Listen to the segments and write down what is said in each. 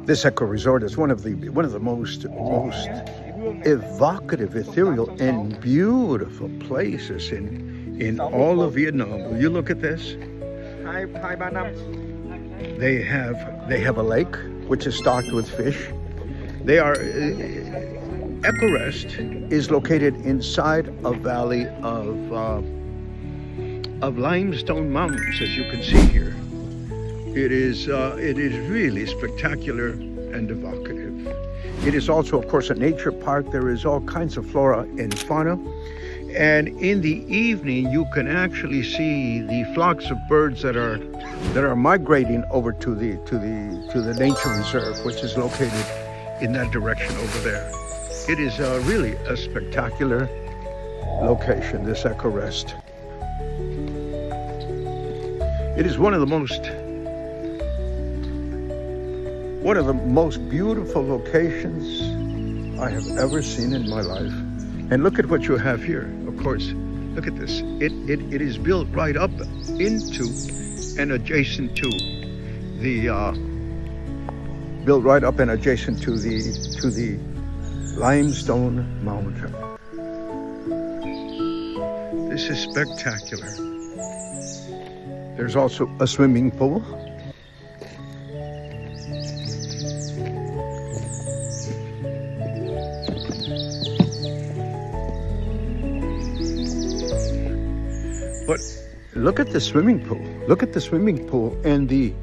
This eco resort is one of the most evocative, ethereal, and beautiful places in all of Vietnam. Will you look at this? They have a lake which is stocked with fish. They are Ecorest is located inside a valley of limestone mountains, as you can see here. It is really spectacular and evocative. It is also, of course, a nature park. There is all kinds of flora and fauna. And in the evening, you can actually see the flocks of birds that are migrating over to the nature reserve, which is located in that direction over there. It is really a spectacular location, this Ecorest. It is one of the most beautiful locations I have ever seen in my life. And look at what you have here. Of course, look at this. It is built right up into and adjacent to the limestone mountain. This is spectacular. There's also a swimming pool. But look at the swimming pool. Look at the swimming pool and the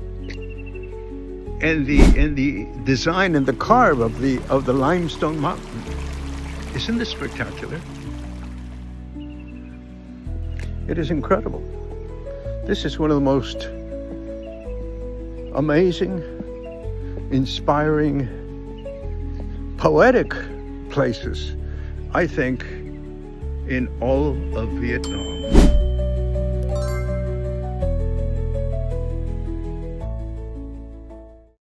design and the carve of the limestone mountain. Isn't this spectacular? It is incredible. This is one of the most amazing, inspiring, poetic places, I think, in all of Vietnam.